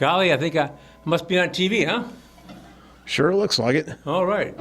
Golly, I think I must be on TV, huh? Sure looks like it. All right.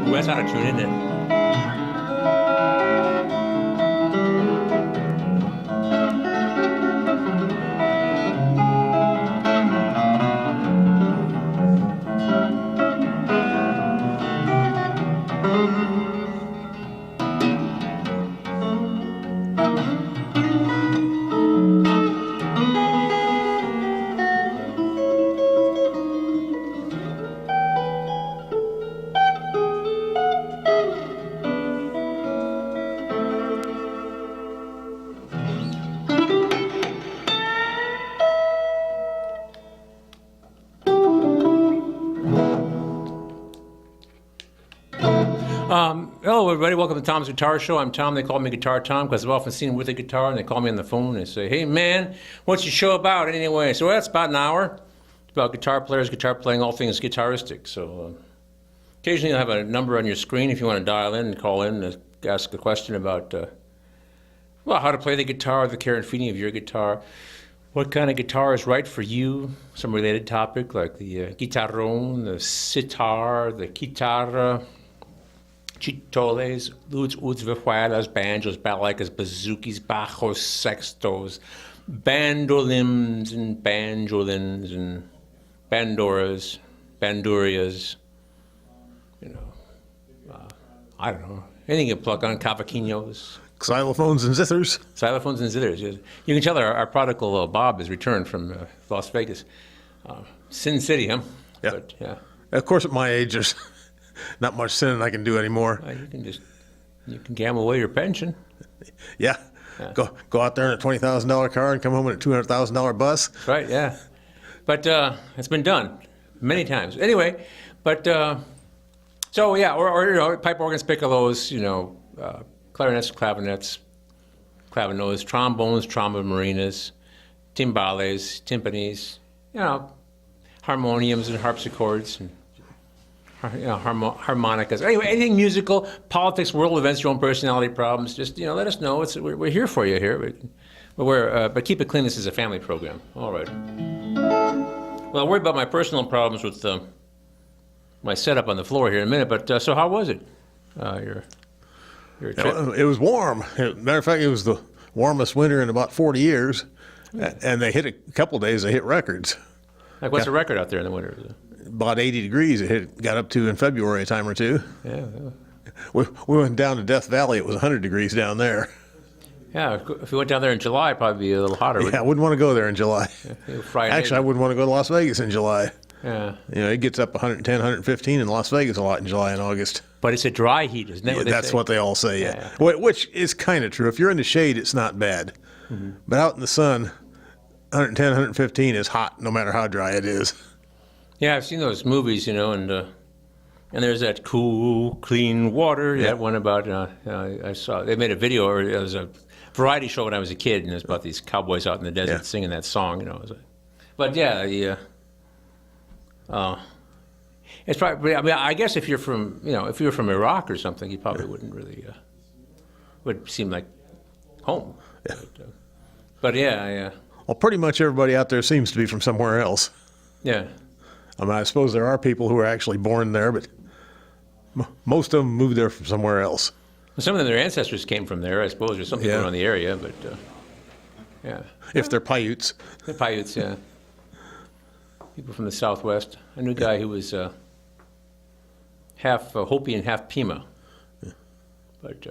Ooh, that's out of tune, isn't it? Hello, everybody. Welcome to Tom's Guitar Show. I'm Tom. They call me Guitar Tom because I've often seen him with a guitar, and they call me on the phone and they say, "Hey, man, what's your show about anyway?" So that's about an hour. It's about guitar players, guitar playing, all things guitaristic. So occasionally you'll have a number on your screen if you want to dial in and call in and ask a question about, well, how to play the guitar, the care and feeding of your guitar. What kind of guitar is right for you? Some related topic like the guitarrón, the sitar, the guitarra, chitoles, ludes, uds, vihuelas, banjos, balalaikas, bazookas, bajos, sextos, bandolins and banjolins and bandoras, bandurias, I don't know, anything you plug on, cavaquinhos. Xylophones and zithers. Xylophones and zithers. Yes. You can tell our prodigal Bob has returned from Las Vegas. Sin City, huh? Yeah. But, yeah. Of course, at my age, there's not much sinning I can do anymore. You can gamble away your pension. Yeah. Go out there in a $20,000 car and come home in a $200,000 bus. Right, yeah. But it's been done many times. Anyway, but so yeah, or pipe organs, piccolos, clarinets, clavinets, clavinos, trombones, trombomarinas, timbales, timpanis, harmoniums and harpsichords, and harmonicas. Anyway, anything musical, politics, world events, your own personality problems. Just let us know. We're here for you here. But keep it clean. This is a family program. All right. Well, I'll worry about my personal problems with my setup on the floor here in a minute. But so how was it? Your trip? It was warm. Matter of fact, it was the warmest winter in about 40 years. And they hit a couple days, they hit records. Like what's the record out there in the winter? About 80 degrees it got up to in February a time or two. Yeah. We went down to Death Valley. It was 100 degrees down there. Yeah, if we went down there in July, it'd probably be a little hotter. Yeah, I wouldn't want to go there in July. Actually, I wouldn't want to go to Las Vegas in July. Yeah. It gets up 110, 115 in Las Vegas a lot in July and August. But it's a dry heat, isn't it? That's what they all say, yeah. Which is kind of true. If you're in the shade, it's not bad. Mm-hmm. But out in the sun, 110, 115 is hot no matter how dry it is. Yeah, I've seen those movies, and there's that cool, clean water. Yeah. That one about, I saw, they made a video, or it was a variety show when I was a kid, and it was about these cowboys out in the desert singing that song, But yeah, it's probably, I guess if you're from, if you were from Iraq or something, you probably wouldn't really, would seem like home. Yeah. But yeah. Well, pretty much everybody out there seems to be from somewhere else. Yeah. I suppose there are people who are actually born there, but most of them moved there from somewhere else. Some of their ancestors came from there, I suppose, or some people Yeah. around the area, but yeah. If they're Paiutes. The Paiutes, yeah. People from the Southwest. I knew a guy who was half Hopi and half Pima. But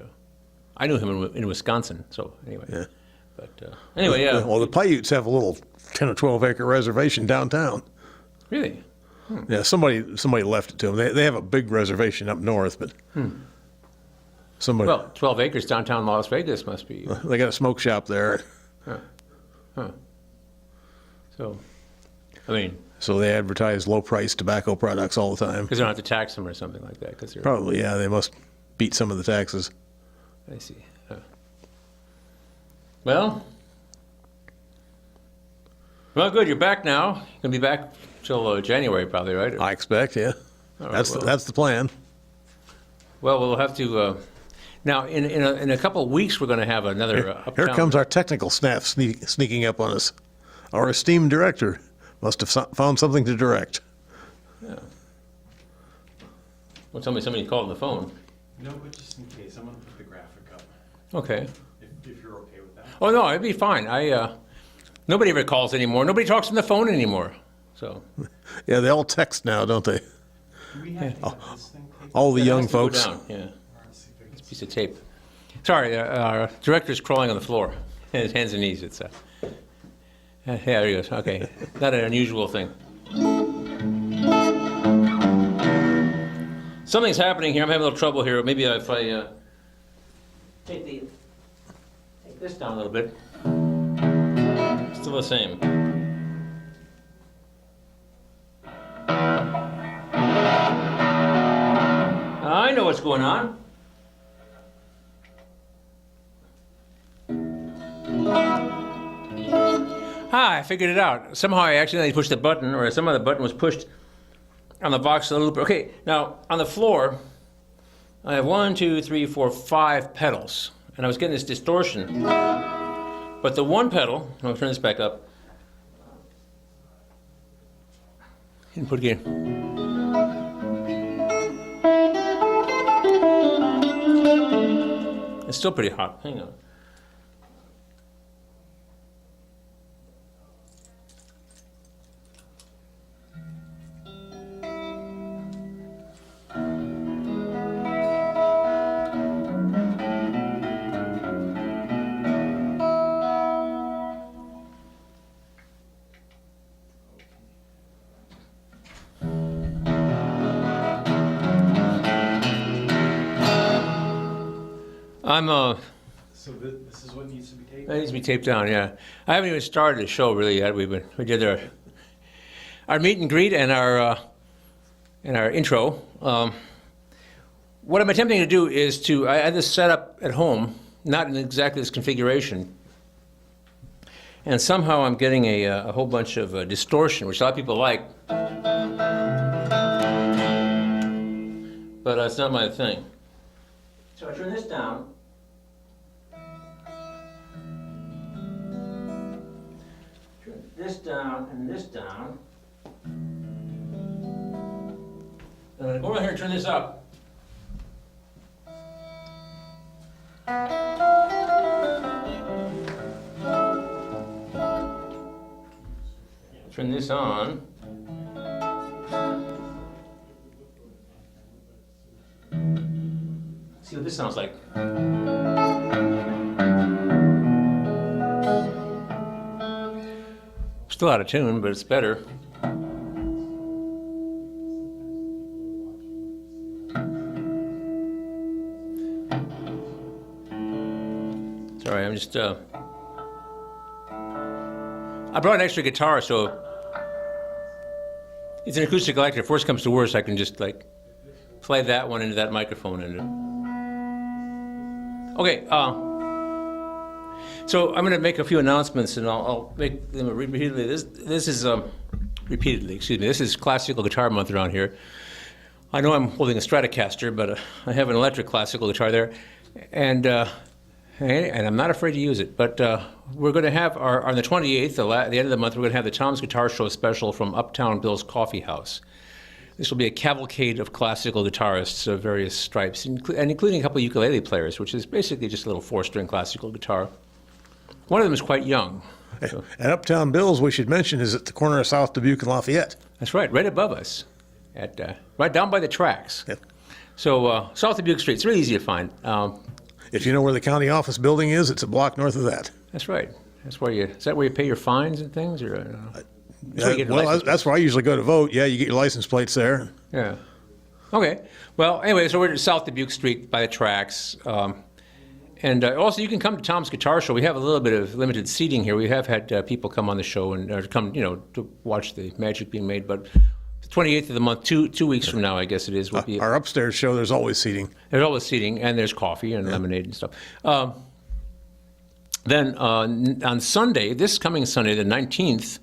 I knew him in Wisconsin, so anyway. Yeah. But anyway, yeah. Well, the Paiutes have a little 10 or 12 acre reservation downtown. Really? Yeah, somebody left it to them. They have a big reservation up north, but somebody Well, 12 acres downtown Las Vegas must be. they got a smoke shop there, So, I mean, so they advertise low price tobacco products all the time. because they don't have to tax them or something like that. Because they're. Probably, yeah, they must beat some of the taxes. I see. Well, good. You're back now. You're gonna be back till January, probably, right? I expect, yeah. All right, That's the plan. Well, we'll have to. Now, in a couple of weeks, we're going to have another. Here uptown. comes our technical staff sneaking up on us. Our esteemed director must have found something to direct. Well, somebody called on the phone. No, but just in case, I'm gonna put the graphic up, Okay. if you're okay with that. Oh no, it'd be fine. Nobody ever calls anymore. Nobody talks on the phone anymore. So Yeah, they all text now, don't they? Do we have to have this thing taped? All the It young has to go folks. down, yeah, All right, let's see if I can see. piece of tape. Sorry, our director's crawling on the floor, his hands and knees. It's yeah, there he goes. Okay, not an unusual thing. Something's happening here. I'm having a little trouble here. Maybe if I take this down a little bit. Still the same. I know what's going on. I figured it out. Somehow I accidentally pushed the button, or somehow the button was pushed on the box a little bit. Okay, now on the floor, I have 1, 2, 3, 4, 5 pedals, and I was getting this distortion. But the one pedal, I'll turn this back up, and put it again. It's still pretty hot. Hang on. So this is what needs to be taped? That needs to be taped down, yeah. I haven't even started the show really yet. We did our meet and greet and our intro. What I'm attempting to do is I had this set up at home, not in exactly this configuration, and somehow I'm getting a whole bunch of distortion, which a lot of people like, but it's not my thing. So I turn this down. This down and this down. And I'm going to go around here and turn this up. Turn this on. See what this sounds like. Still out of tune, but it's better. Sorry, I'm just, I brought an extra guitar, so it's an acoustic electric. If worst comes to worst, I can just like play that one into that microphone. Okay, so I'm going to make a few announcements, and I'll make them repeatedly. This is repeatedly. Excuse me. This is Classical Guitar Month around here. I know I'm holding a Stratocaster, but I have an electric classical guitar there, and I'm not afraid to use it. But we're going to have on the 28th, the end of the month, we're going to have the Tom's Guitar Show special from Uptown Bill's Coffee House. This will be a cavalcade of classical guitarists of various stripes, and including a couple of ukulele players, which is basically just a little four-string classical guitar. One of them is quite young. So, And Uptown Bill's, we should mention, is at the corner of South Dubuque and Lafayette. that's right above us, right down by the tracks. Yep. So South Dubuque Street, it's really easy to find. If you know where the county office building is, it's a block north of that. That's right. Is that where you pay your fines and things? Or, that's where you get your Well, license that's where I usually go to vote. Yeah, you get your license plates there. Yeah. Okay. Well, anyway, so we're at South Dubuque Street by the tracks. And also, you can come to Tom's Guitar Show. We have a little bit of limited seating here. We have had people come on the show and come, to watch the magic being made. But the 28th of the month, two weeks from now, I guess it is, will be. Our upstairs show, there's always seating. There's always seating, and there's coffee and lemonade and stuff. Then on Sunday, this coming Sunday, the 19th,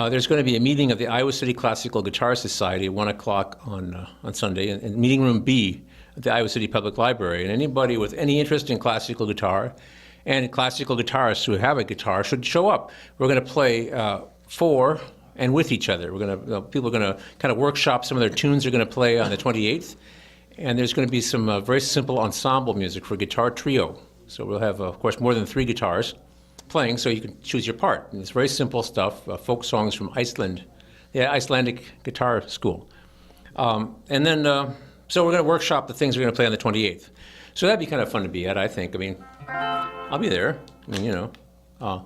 there's going to be a meeting of the Iowa City Classical Guitar Society at 1 o'clock on Sunday in Meeting Room B at the Iowa City Public Library. And anybody with any interest in classical guitar and classical guitarists who have a guitar should show up. We're going to play for and with each other. People are going to kind of workshop some of their tunes they're going to play on the 28th. And there's going to be some very simple ensemble music for guitar trio. So we'll have, of course, more than 3 guitars playing, so you can choose your part. And it's very simple stuff, folk songs from Iceland, the Icelandic Guitar School. And then, so we're going to workshop the things we're going to play on the 28th. So that'd be kind of fun to be at, I think. I mean, I'll be there. I mean, I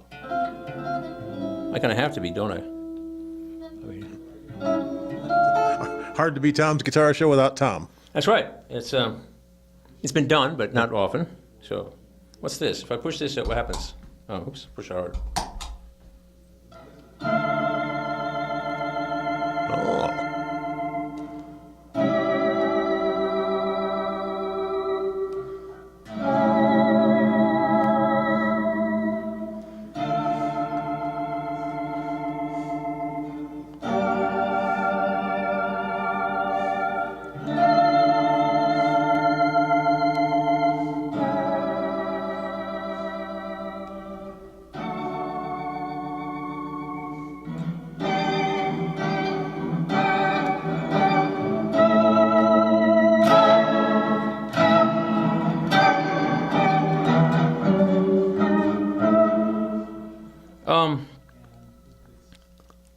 kind of have to be, don't I? Hard to be Tom's Guitar Show without Tom. That's right. It's been done, but not often. So, what's this? If I push this, what happens? Oh, oops, push hard.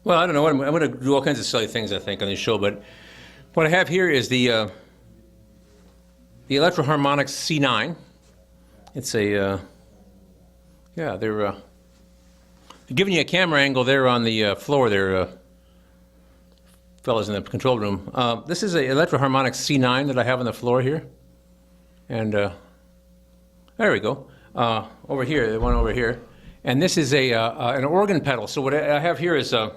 Well, I don't know. I'm going to do all kinds of silly things, I think, on this show. But what I have here is the Electro-Harmonix C9. It's a, they're giving you a camera angle there on the floor there, fellas in the control room. This is a Electro-Harmonix C9 that I have on the floor here. And there we go. Over here, the one over here. And this is an organ pedal. So what I have here is, well,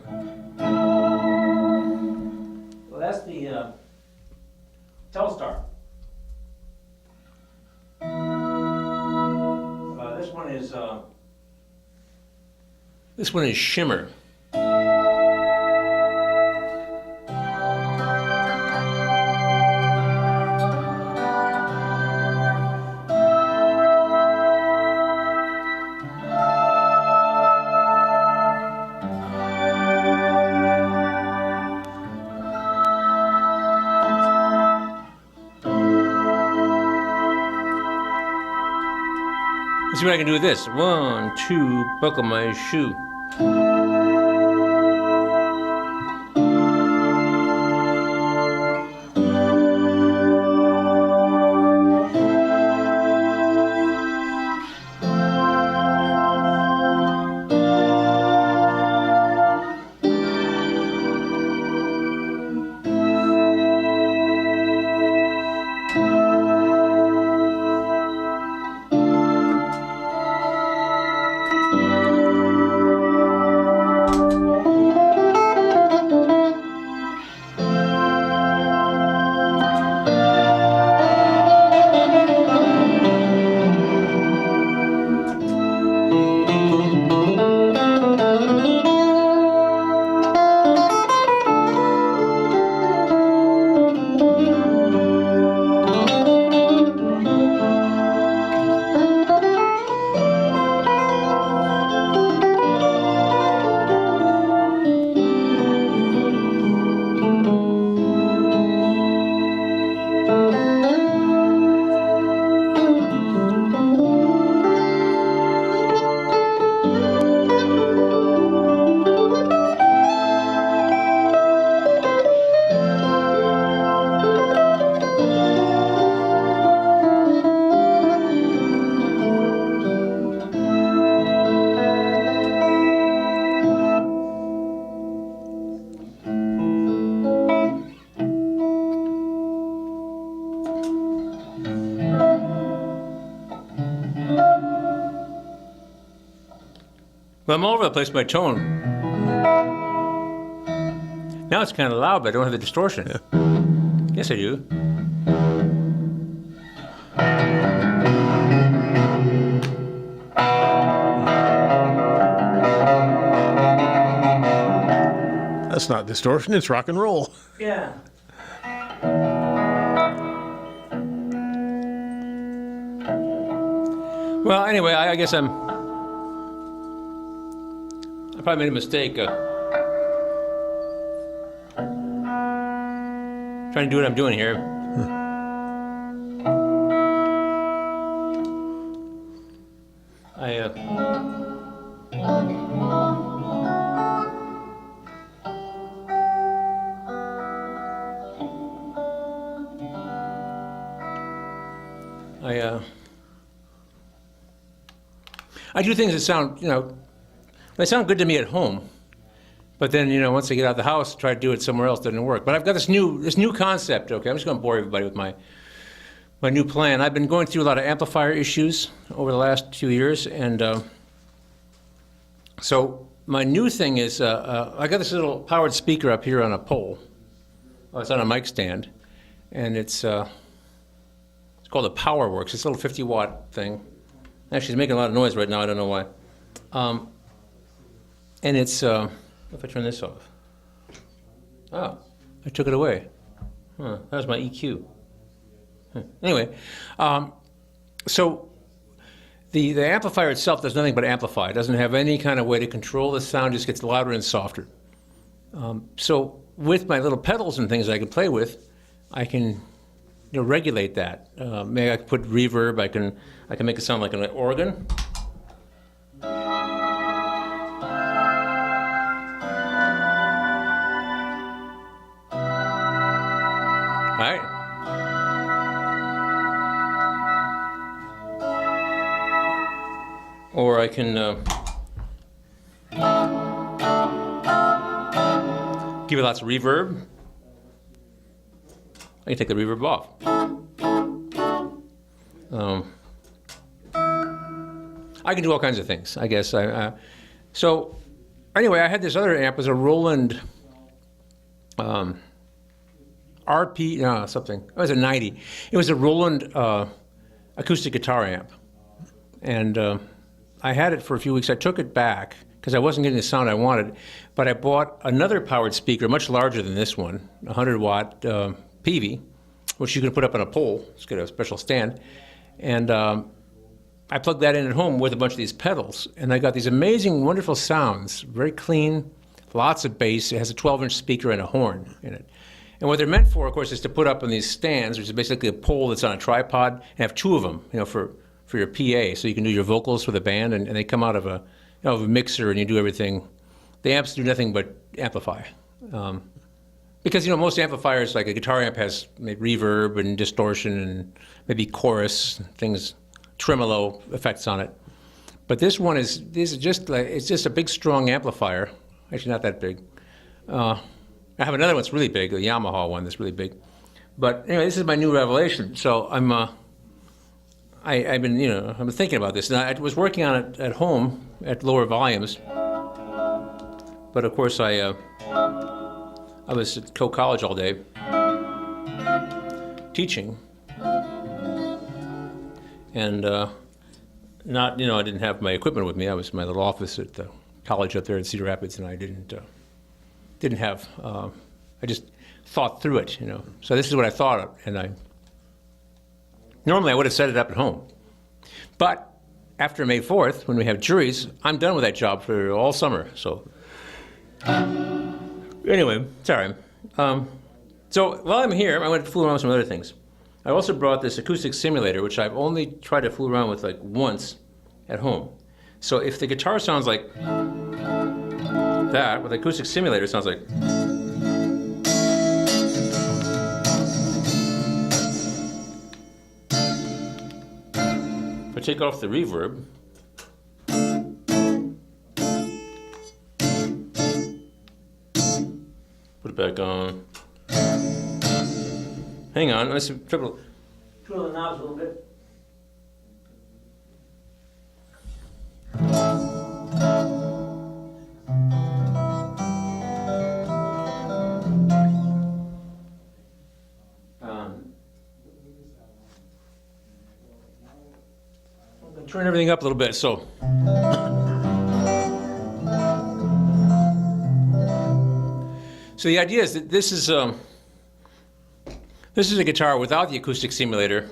that's the Telstar. This one is Shimmer. Let's see what I can do with this. 1, 2, buckle my shoe. I'm all over the place with my tone. Now it's kind of loud, but I don't have the distortion. Yes, I do. That's not distortion, it's rock and roll. Yeah. Well, anyway, I guess I probably made a mistake trying to do what I'm doing here. I do things that sound, they sound good to me at home. But then, once I get out of the house, try to do it somewhere else, doesn't work. But I've got this new concept, okay? I'm just going to bore everybody with my new plan. I've been going through a lot of amplifier issues over the last few years, and so my new thing is I got this little powered speaker up here on a pole. Oh, it's on a mic stand, and it's called a PowerWorks. It's a little 50-watt thing. Actually, it's making a lot of noise right now. I don't know why. And it's, if I turn this off. Oh, I took it away. Huh, that was my EQ. Anyway, so the amplifier itself does nothing but amplify. It doesn't have any kind of way to control the sound, just gets louder and softer. So with my little pedals and things I can play with, I can regulate that. Maybe I can put reverb. I can make it sound like an organ. Right. Or I can give it lots of reverb. I can take the reverb off. I can do all kinds of things, I guess. So anyway, I had this other amp. It was a Roland something. It was a 90. It was a Roland acoustic guitar amp. And I had it for a few weeks. I took it back because I wasn't getting the sound I wanted. But I bought another powered speaker, much larger than this one, a 100-watt Peavey, which you can put up on a pole. It's got a special stand. And I plugged that in at home with a bunch of these pedals. And I got these amazing, wonderful sounds, very clean, lots of bass. It has a 12-inch speaker and a horn in it. And what they're meant for, of course, is to put up on these stands, which is basically a pole that's on a tripod, and have two of them, for your PA, so you can do your vocals with a band, and they come out of a mixer, and you do everything. The amps do nothing but amplify, because most amplifiers, like a guitar amp, has maybe reverb and distortion and maybe chorus things, tremolo effects on it. But this is just it's just a big, strong amplifier. Actually, not that big. I have another one that's really big, a Yamaha one that's really big. But anyway, this is my new revelation. So I've been thinking about this, and I was working on it at home at lower volumes. But of course, I was at Coe College all day teaching, and I didn't have my equipment with me. I was in my little office at the college up there in Cedar Rapids, and I didn't have. I just thought through it, So this is what I thought of, and normally I would have set it up at home, but after May 4th, when we have juries, I'm done with that job for all summer. So anyway, sorry. So while I'm here, I went to fool around with some other things. I also brought this acoustic simulator, which I've only tried to fool around with once at home. So if the guitar sounds like that, with the acoustic simulator, it sounds like. If I take off the reverb, put it back on. Hang on, let's twirl the knobs a little bit. turn everything up a little bit. So, the idea is that this is a guitar without the acoustic simulator,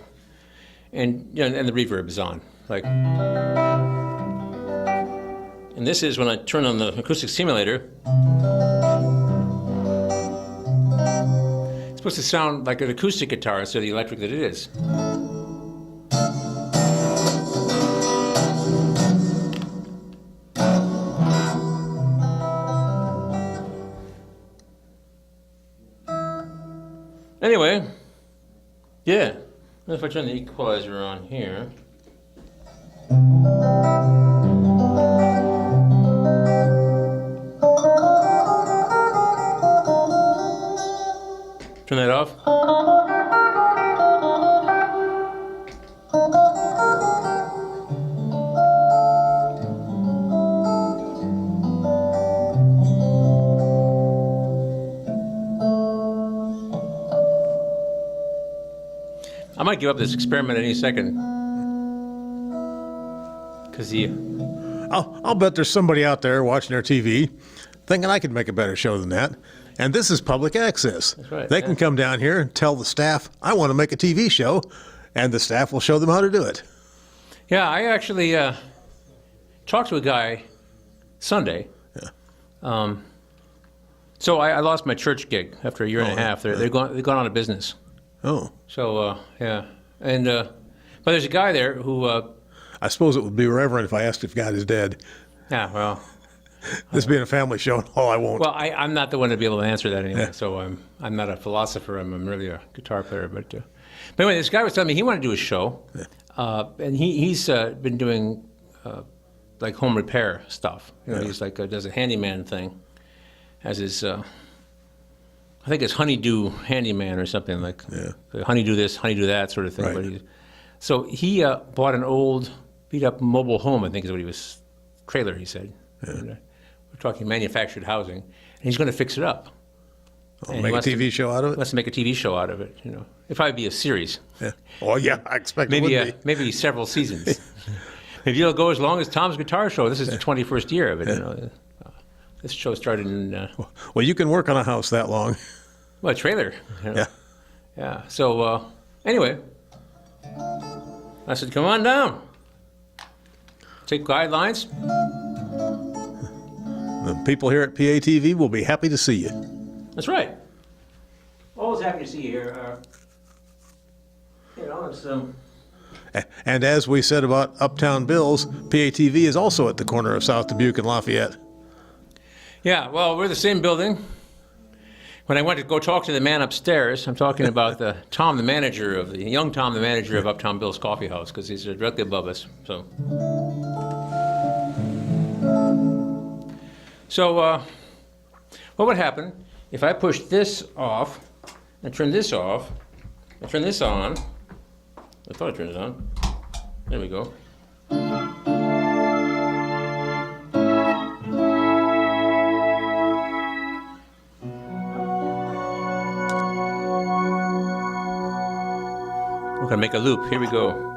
and and the reverb is on. Like, and this is when I turn on the acoustic simulator. It's supposed to sound like an acoustic guitar instead of the electric that it is. Anyway, yeah. If I turn the equalizer on here. Turn that off. I might give up this experiment any second. Because I'll bet there's somebody out there watching their TV thinking I could make a better show than that. And this is public access. That's right, They can come down here and tell the staff, I want to make a TV show, and the staff will show them how to do it. Yeah, I actually talked to a guy Sunday. Yeah. So I lost my church gig after a year and a half. They've gone out of business. Oh. So yeah, and but there's a guy there who. I suppose it would be irreverent if I asked if God is dead. Yeah, well. This being a family show, I won't. Well, I'm not the one to be able to answer that anyway. Yeah. So I'm not a philosopher. I'm really a guitar player. But anyway, this guy was telling me he wanted to do a show, and he's been doing like home repair stuff. He's like does a handyman thing, as his I think it's honeydew handyman or something like honeydew this, honeydew that sort of thing. Right. But so he bought an old beat up mobile home. I think is what he was trailer. He said. Yeah. And, we're talking manufactured housing, and he's going to fix it up. Make a TV show out of it? Let's make a TV show out of it, It'd probably be a series. Yeah. Oh, yeah, I expect maybe it would be. Maybe several seasons. Maybe it'll go as long as Tom's Guitar Show. This is the 21st year of it, This show started in... well, you can work on a house that long. Well, a trailer. Yeah. Yeah, so anyway, I said, come on down. Take guidelines. The people here at PATV will be happy to see you. That's right. Always happy to see you here. It's And as we said about Uptown Bill's, PATV is also at the corner of South Dubuque and Lafayette. Yeah, well, we're the same building. When I went to go talk to the man upstairs, I'm talking about young Tom, the manager of Uptown Bill's Coffee House, because he's directly above us. So what would happen if I push this off and turn this off and turn this on? I thought I turned it on. There we go. We're gonna make a loop. Here we go.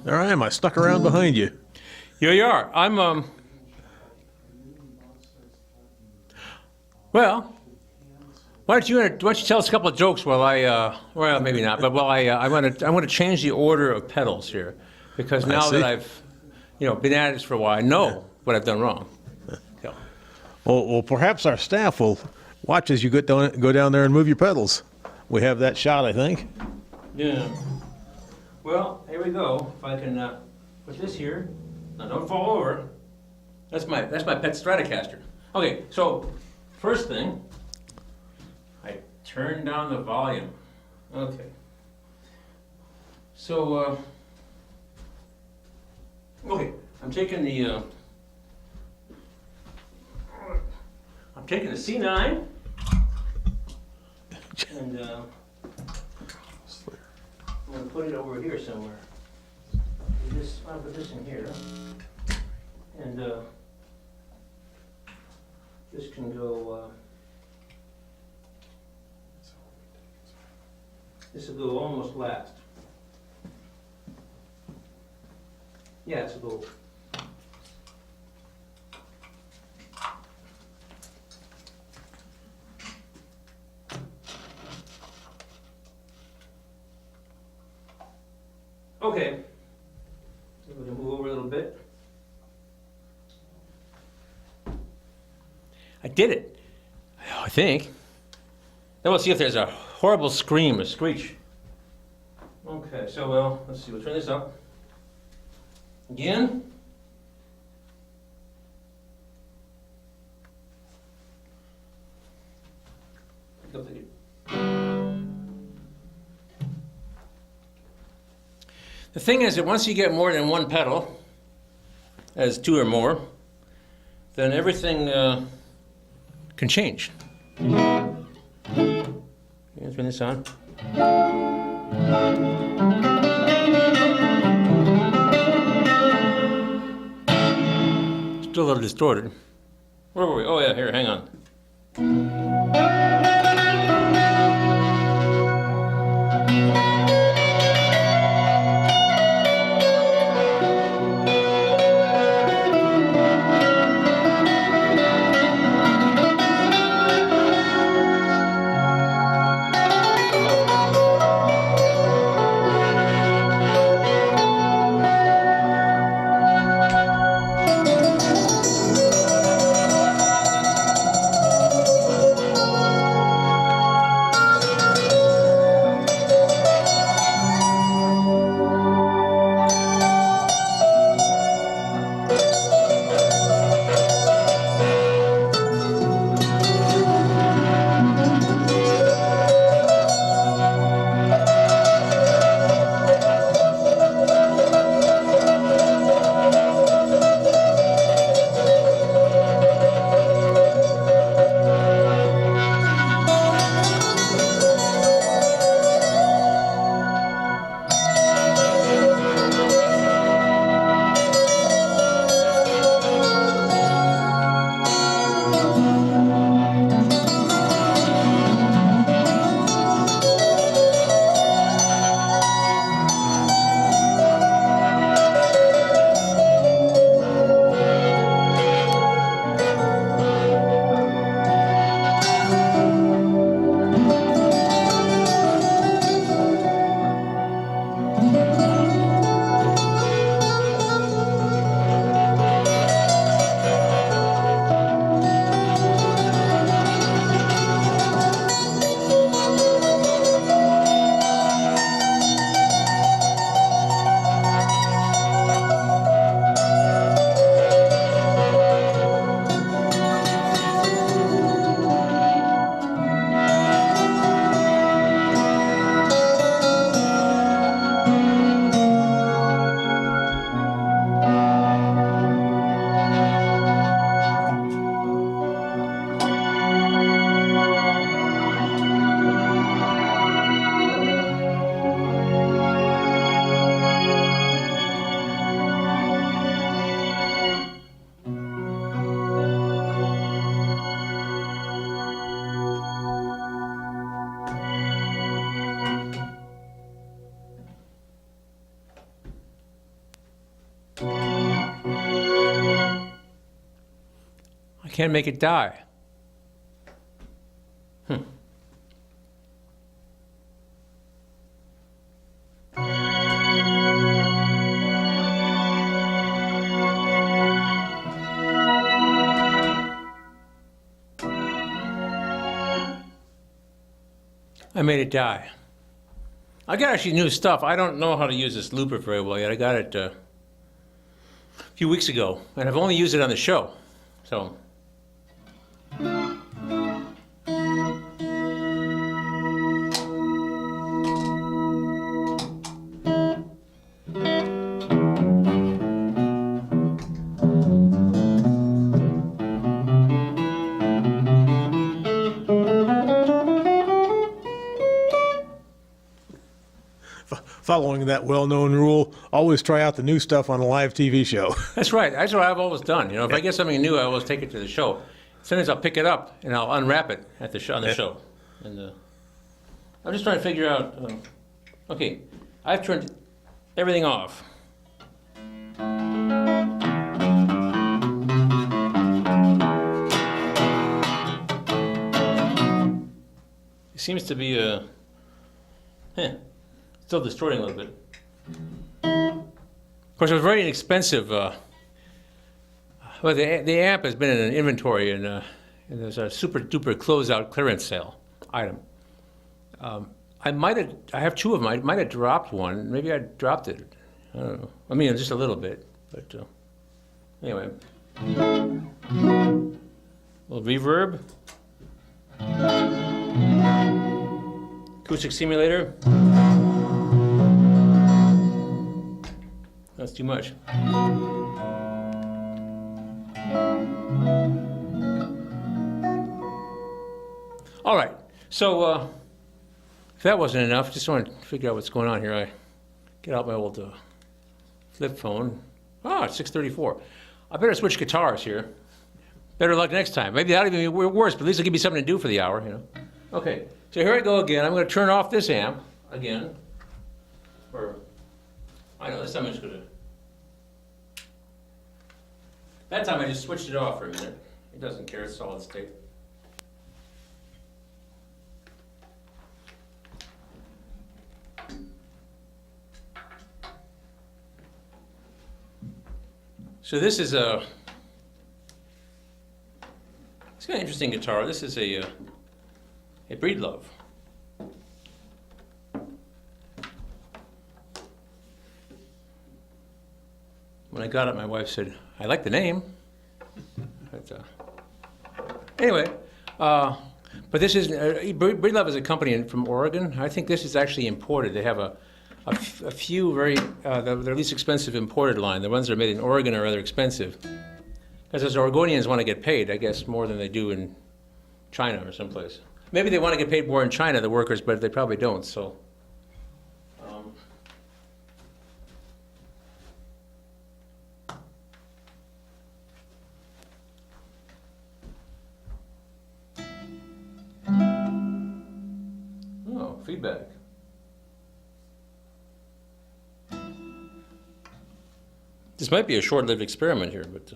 There I am. I stuck around behind you. Here you are. Well, why don't you tell us a couple of jokes while well, maybe not, but while I want to change the order of pedals here, because now see. that I've, been at this for a while, I know what I've done wrong. So, Well, perhaps our staff will watch as you go down there and move your pedals. We have that shot, I think. yeah. Well, here we go. If I can put this here, now don't fall over. That's my pet Stratocaster. Okay, so first thing, I turn down the volume. Okay. So, okay, I'm taking the C9 and I'm gonna put it over here somewhere. I'll put this in here, and this can go. This will go almost last. Yeah, it's a go. Okay. So we're gonna move over a little bit. I did it. I think. Then we'll see if there's a horrible scream, a screech. Okay, so let's see, we'll turn this up. Again. Pick up the thing is that once you get more than one pedal, as two or more, then everything can change. Let's turn this on. Still a little distorted. Where were we? Oh yeah, here, hang on. can't make it die. I made it die. I got actually new stuff. I don't know how to use this looper very well yet. I got it a few weeks ago, and I've only used it on the show. So. Following that well-known rule, always try out the new stuff on a live TV show. That's right. That's what I've always done. You know, if I get something new, I always take it to the show. Sometimes I'll pick it up and I'll unwrap it at the show, on the show. And I'm just trying to figure out. Okay, I've turned everything off. It seems to be still distorting a little bit. Of course, it was very inexpensive. Well, the amp has been in an inventory, and there's a super duper closeout clearance sale item. I have two of them. I might have dropped one. Maybe I dropped it. I don't know. I mean, just a little bit. But anyway, a little reverb. Acoustic simulator. That's too much. All right. So if that wasn't enough, just want to figure out what's going on here. I get out my old flip phone. Ah, it's 6:34. I better switch guitars here. Better luck next time. Maybe that'll even be worse, but at least it'll give me something to do for the hour, you know. Okay. So here I go again. I'm going to turn off this amp again. I know, this time I'm just going to... That time I just switched it off for a minute. It doesn't care, it's solid state. So this is it's got an interesting guitar. This is a Breedlove. When I got it, my wife said, "I like the name." But, anyway, but this is Breedlove is a company from Oregon. I think this is actually imported. They have a few very their least expensive imported line. The ones that are made in Oregon are rather expensive because those Oregonians want to get paid, I guess, more than they do in China or someplace. Maybe they want to get paid more in China, the workers, but they probably don't. So. Oh, feedback. This might be a short-lived experiment here, but...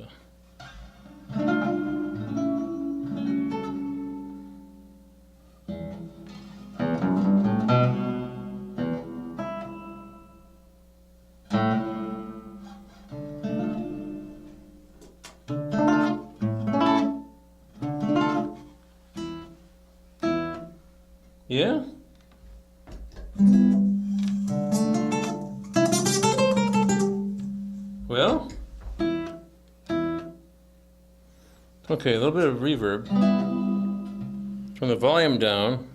Yeah? Well, okay, a little bit of reverb. Turn the volume down.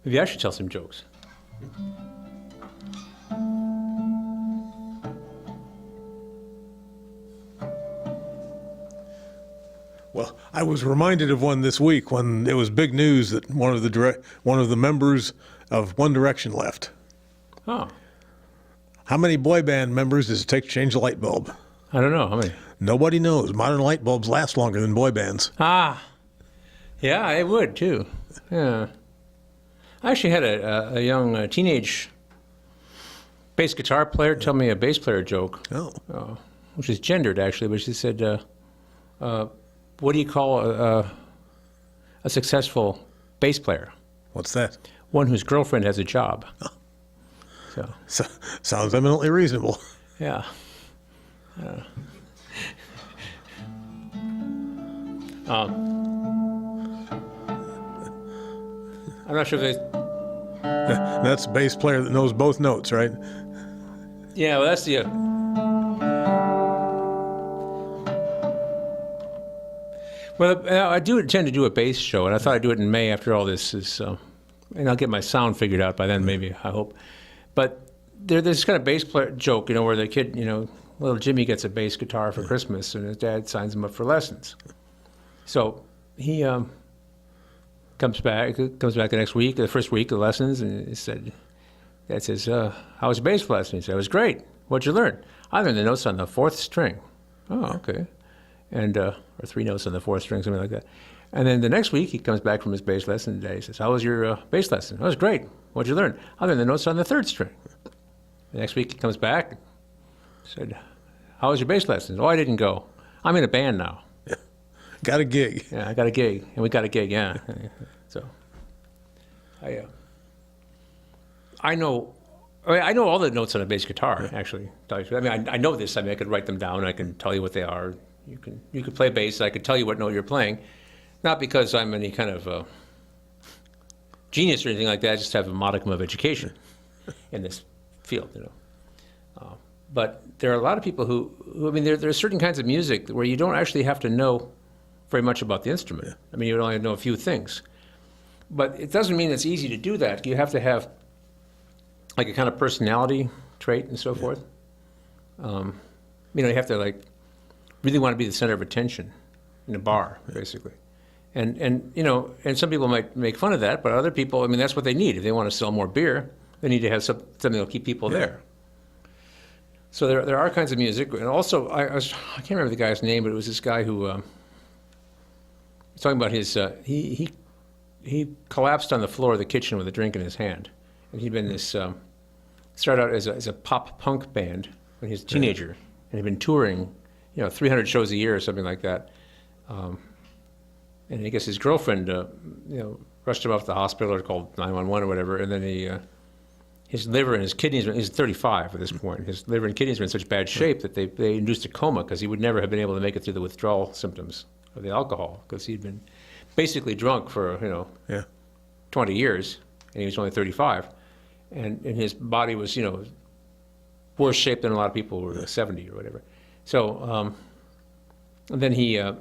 Maybe I should tell some jokes. Well, I was reminded of one this week when it was big news that one of the members of One Direction left. Oh, How many boy band members does it take to change a light bulb? I don't know. How many? Nobody knows. Modern light bulbs last longer than boy bands. Ah, yeah, it would too. Yeah. I actually had a young teenage bass guitar player tell me a bass player joke, Oh. which is gendered actually, but she said, what do you call a successful bass player? What's that? One whose girlfriend has a job. So, Sounds eminently reasonable. yeah. I'm not sure if they... That's a bass player that knows both notes, right? Yeah, well, that's the... Well, I do tend to do a bass show, and I thought I'd do it in May after all this is... and I'll get my sound figured out by then, maybe, I hope. But there's this kind of bass player joke, where the kid, little Jimmy gets a bass guitar for Christmas, and his dad signs him up for lessons. So he comes back the next week, the first week of lessons, and he said, Dad says, how was your bass lesson? He said, it was great. What'd you learn? I learned the notes on the fourth string. Oh, okay. And, or three notes on the fourth string, something like that. And then the next week, he comes back from his bass lesson today. He says, how was your bass lesson? It was great. What'd you learn? I learned the notes on the third string. The next week, he comes back, said, how was your bass lesson? Oh, I didn't go. I'm in a band now. Got a gig. Yeah, I got a gig. And we got a gig, yeah. So, I know all the notes on a bass guitar, actually. I know this. I could write them down. I can tell you what they are. You could play bass. I could tell you what note you're playing. Not because I'm any kind of genius or anything like that. I just have a modicum of education in this field, But there are a lot of people who there are certain kinds of music where you don't actually have to know very much about the instrument. You would only know a few things. But it doesn't mean it's easy to do that. You have to have like a kind of personality trait and so forth. You have to really want to be the center of attention in a bar, basically. And some people might make fun of that, but other people, that's what they need. If they want to sell more beer, they need to have something that'll keep people there. So there are kinds of music, and also I can't remember the guy's name, but it was this guy who was talking about his he collapsed on the floor of the kitchen with a drink in his hand, and he'd been this started out as a pop punk band when he was a teenager, and had been touring 300 shows a year or something like that. And I guess his girlfriend, rushed him off to the hospital or called 911 or whatever, and then his liver and his kidneys, he's 35 at this point, his liver and kidneys were in such bad shape that they induced a coma because he would never have been able to make it through the withdrawal symptoms of the alcohol because he'd been basically drunk for, 20 years, and he was only 35. And his body was, worse shape than a lot of people who were 70 or whatever. So, and then he had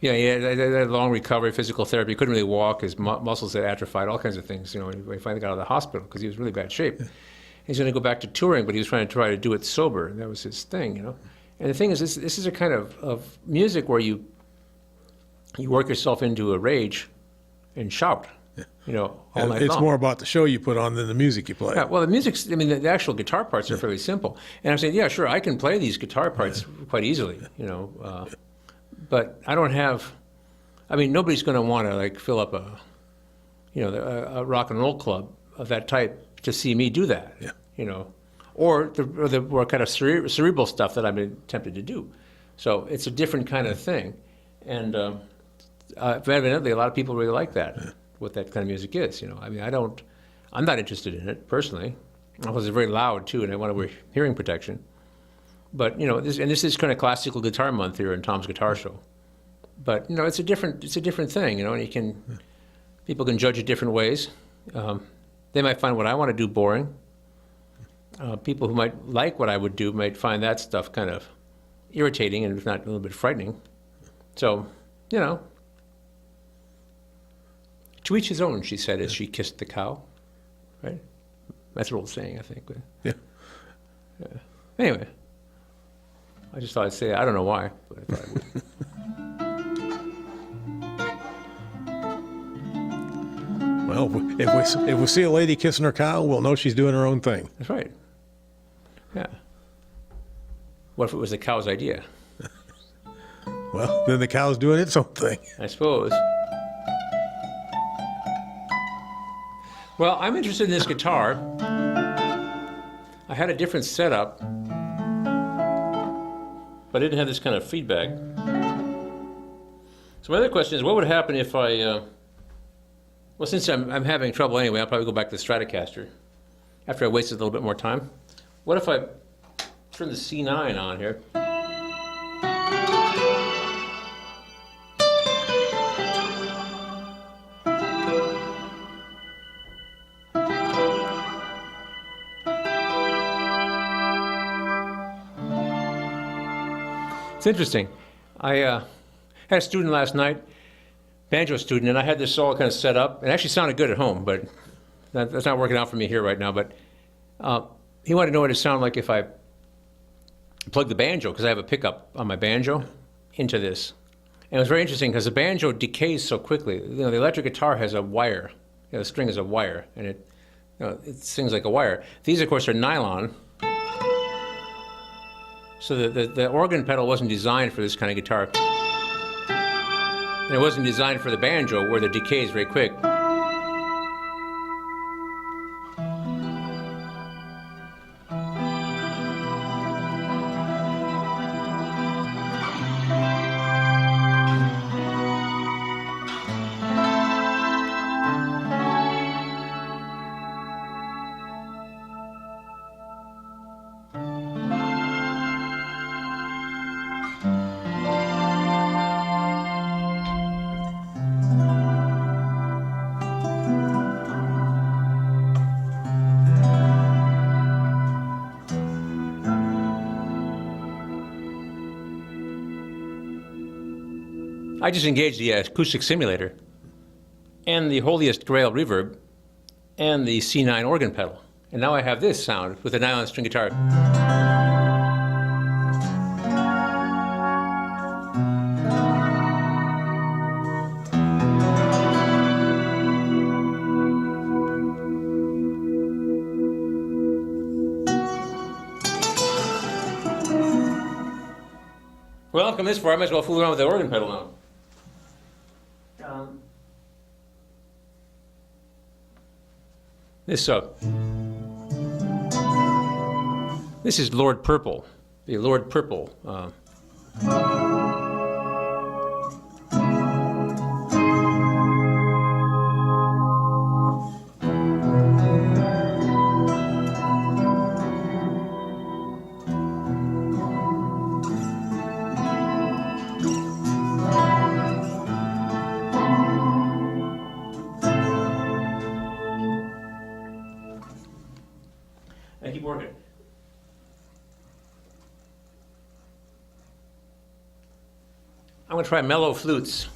a long recovery, physical therapy. He couldn't really walk. His muscles had atrophied, all kinds of things. When he finally got out of the hospital because he was in really bad shape. He's going to go back to touring, but he was trying to do it sober. And that was his thing, And the thing is, this is a kind of music where you work yourself into a rage and shout, all night It's long. more about the show you put on than the music you play. Yeah, well, the music's, the actual guitar parts are fairly simple. And I'm saying, yeah, sure, I can play these guitar parts quite easily, but I don't have, nobody's going to want to fill up a rock and roll club of that type to see me do that, or the more kind of cerebral stuff that I've been tempted to do. So it's a different kind of thing. And evidently a lot of people really like that, what that kind of music is, I'm not interested in it personally. Because it's very loud too, and I want to wear hearing protection. But this is kind of classical guitar month here in Tom's Guitar Show. But it's a different thing, and people can judge it different ways. They might find what I want to do boring. People who might like what I would do might find that stuff kind of irritating and if not a little bit frightening. So, to each his own, she said as she kissed the cow. Right? That's an old saying, I think. But, Yeah. Anyway, I just thought I'd say it. I don't know why, but I thought I would. Well, if we see a lady kissing her cow, we'll know she's doing her own thing. That's right. Yeah. What if it was the cow's idea? Well, then the cow's doing its own thing. I suppose. Well, I'm interested in this guitar. I had a different setup, but I didn't have this kind of feedback. So my other question is, what would happen if I, well, since I'm having trouble anyway, I'll probably go back to the Stratocaster after I wasted a little bit more time. What if I turn the C9 on here? It's interesting. I had a student last night, banjo student, and I had this all kind of set up. It actually sounded good at home, but that's not working out for me here right now. But he wanted to know what it sounded like if I plugged the banjo, because I have a pickup on my banjo, into this. And it was very interesting because the banjo decays so quickly. You know, the electric guitar has a wire. You know, the string is a wire, and it sings like a wire. These, of course, are nylon. So the organ pedal wasn't designed for this kind of guitar. And it wasn't designed for the banjo, where the decay is very quick. I just engaged the acoustic simulator and the Holiest Grail reverb and the C9 organ pedal. And now I have this sound with a nylon string guitar. Well, I've come this far, I might as well fool around with the organ pedal now. This is Lord Purple, the Lord Purple. I keep working. I'm going to try mellow flutes.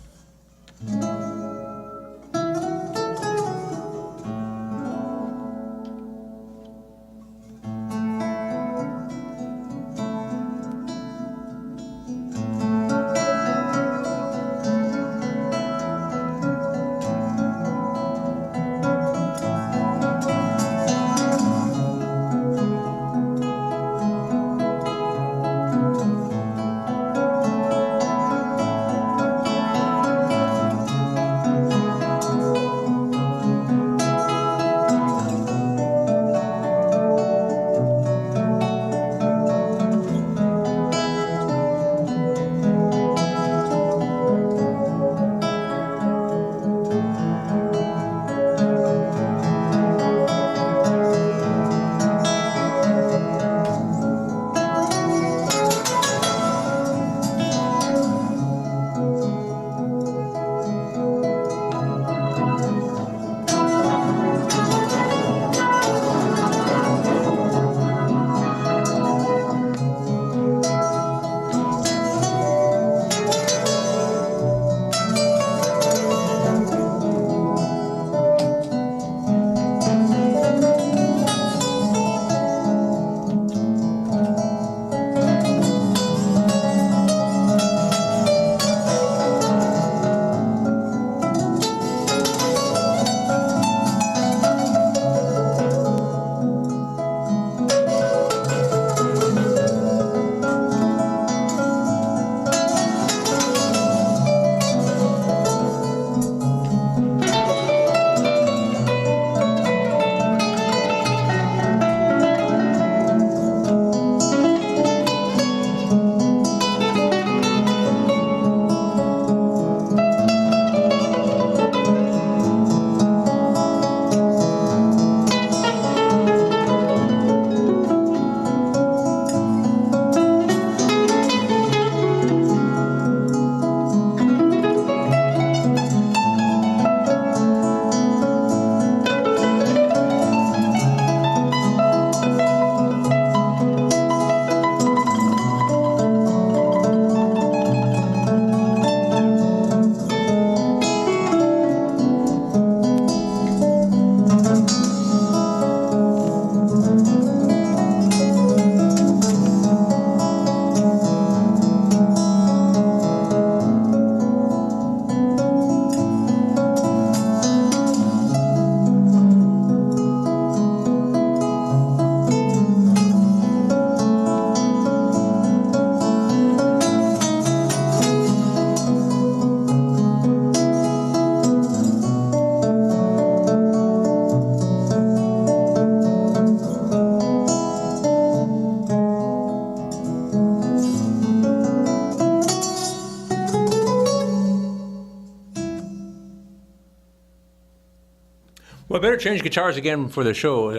better change guitars again for the show.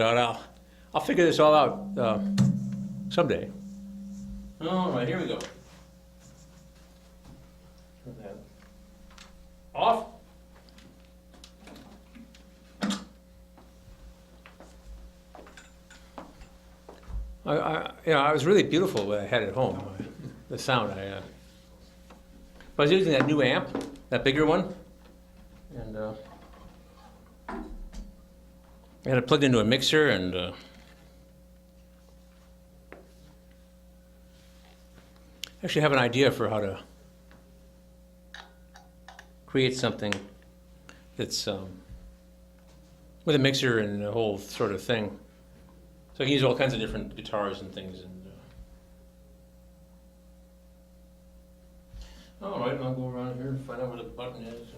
I'll figure this all out someday. All right, here we go. Turn that off. I was really beautiful when I had it at home. The sound. I was using that new amp, that bigger one, and I had it plugged into a mixer, and actually have an idea for how to create something that's with a mixer and the whole sort of thing. So I can use all kinds of different guitars and things. And all right, I'll go around here and find out where the button is.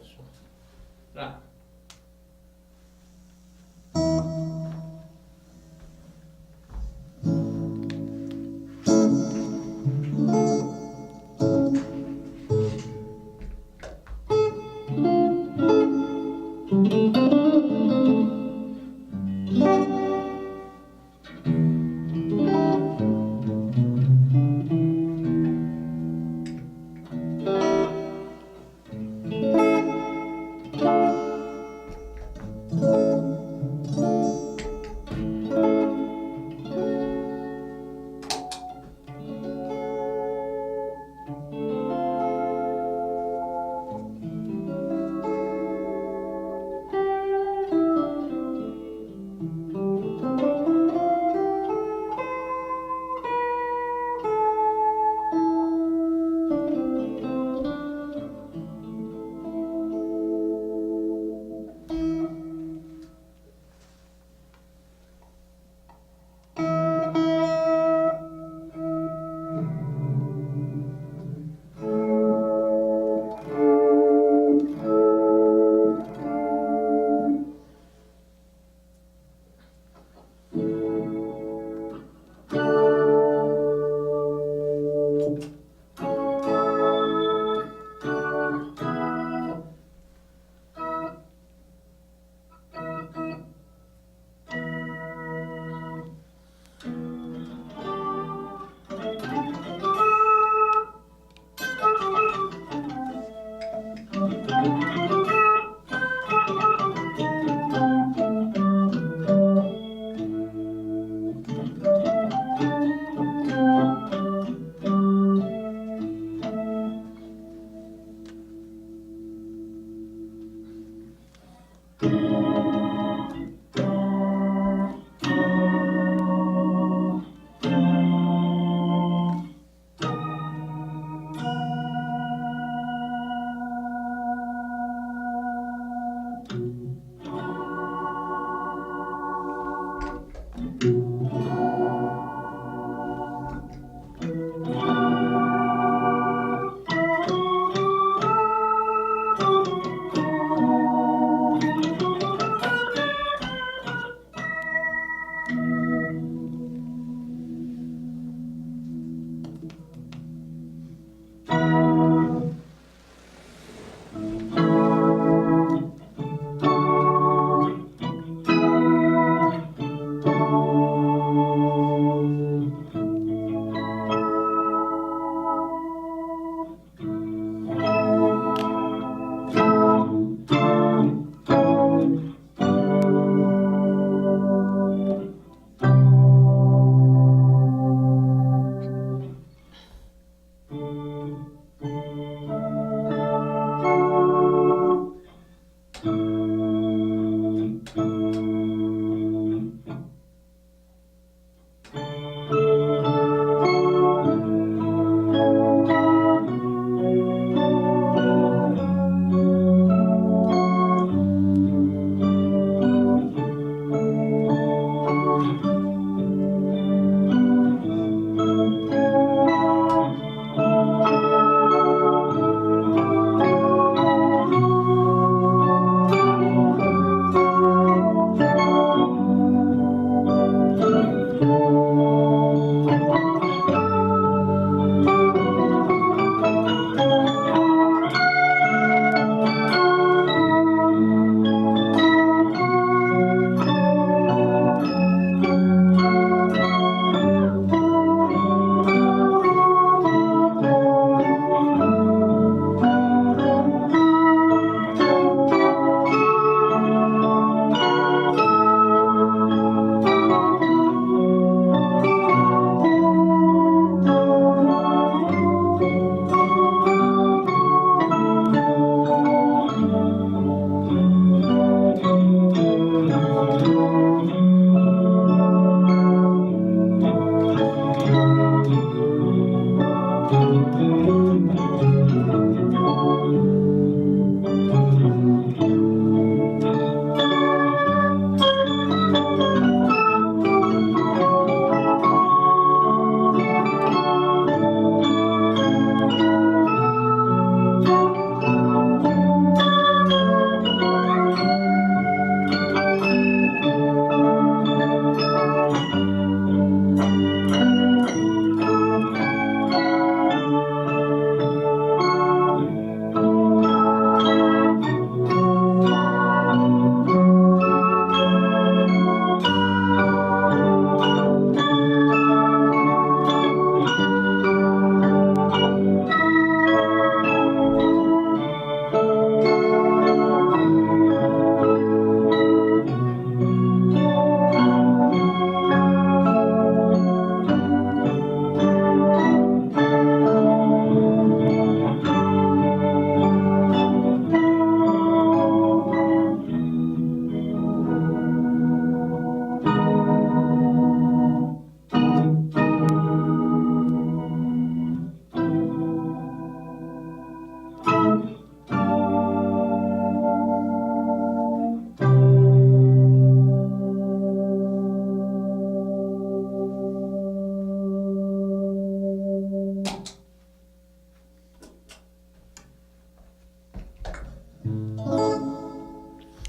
Ah.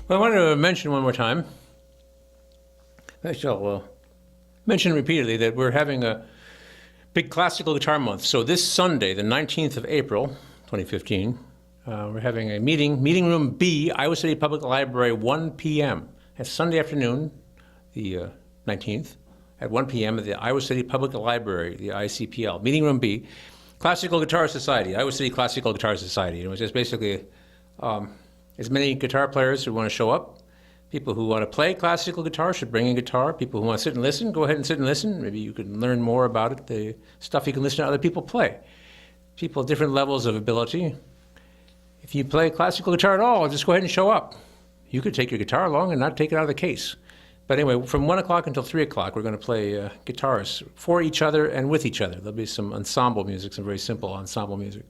Well, I wanted to mention one more time. I shall mention repeatedly that we're having a big classical guitar month. So this Sunday, the 19th of April, 2015, we're having a meeting room B, Iowa City Public Library, 1 p.m. That's Sunday afternoon, the 19th, at 1 p.m. at the Iowa City Public Library, the ICPL. Meeting room B, Classical Guitar Society, Iowa City Classical Guitar Society. It was just basically as many guitar players who want to show up. People who want to play classical guitar should bring a guitar. People who want to sit and listen, go ahead and sit and listen. Maybe you can learn more about it, the stuff you can listen to other people play. People of different levels of ability. If you play classical guitar at all, just go ahead and show up. You could take your guitar along and not take it out of the case. But anyway, from 1 o'clock until 3 o'clock, we're going to play guitars for each other and with each other. There'll be some ensemble music, some very simple ensemble music.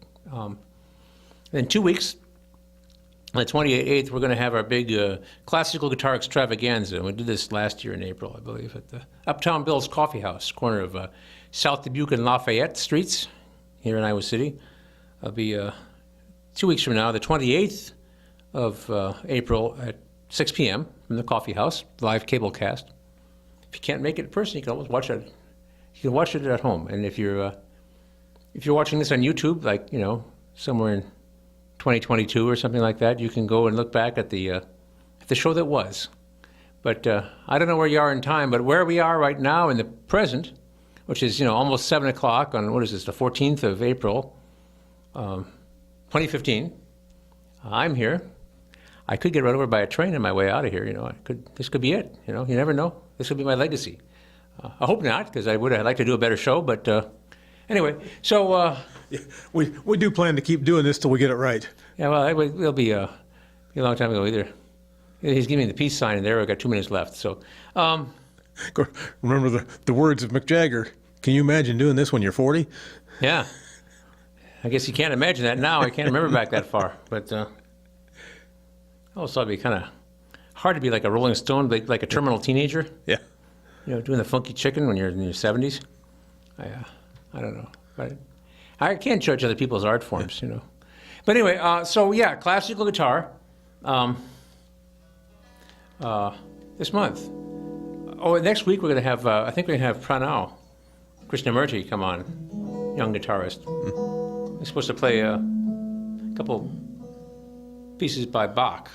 In 2 weeks, on the 28th, we're going to have our big classical guitar extravaganza. We did this last year in April, I believe, at the Uptown Bill's Coffee House, corner of South Dubuque and Lafayette Streets here in Iowa City. It'll be 2 weeks from now, the 28th of April at 6 p.m. from the Coffee House, live cable cast. If you can't make it in person, you can always watch it. You can watch it at home. And if you're watching this on YouTube, like, you know, somewhere in 2022 or something like that, you can go and look back at the show that was. But I don't know where you are in time, but where we are right now in the present, which is, you know, almost 7 o'clock on, what is this, the 14th of April, 2015. I'm here. I could get run over by a train on my way out of here. You know, this could be it. You know, you never know. This could be my legacy. I hope not, because I'd like to do a better show. But anyway, so Yeah, we do plan to keep doing this till we get it right. yeah, well, it'll be a long time ago either. He's giving me the peace sign, and there I've got 2 minutes left. So Remember the words of Mick Jagger. Can you imagine doing this when you're 40? yeah, I guess you can't imagine that now. I can't remember back that far, but also it'd be kind of hard to be like a Rolling Stone, like a terminal teenager. Yeah. You know, doing the funky chicken when you're in your 70s. I don't know, but I can't judge other people's art forms, you know. But anyway, so yeah, classical guitar this month. Oh, next week we're going to have, I think we're going to have Pranal Krishnamurti come on, young guitarist. He's supposed to play a couple pieces by Bach.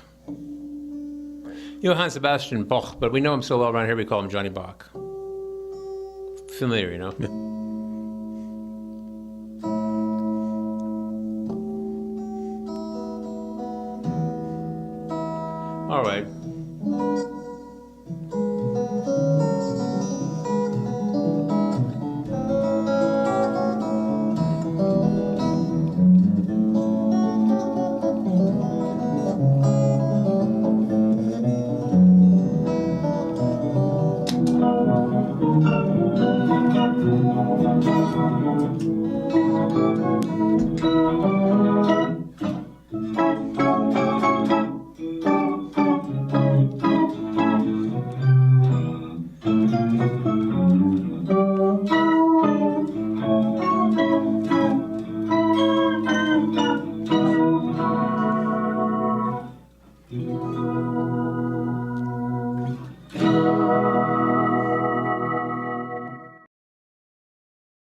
Johann Sebastian Bach, but we know him so well around here we call him Johnny Bach. Familiar, you know? Yeah. All right.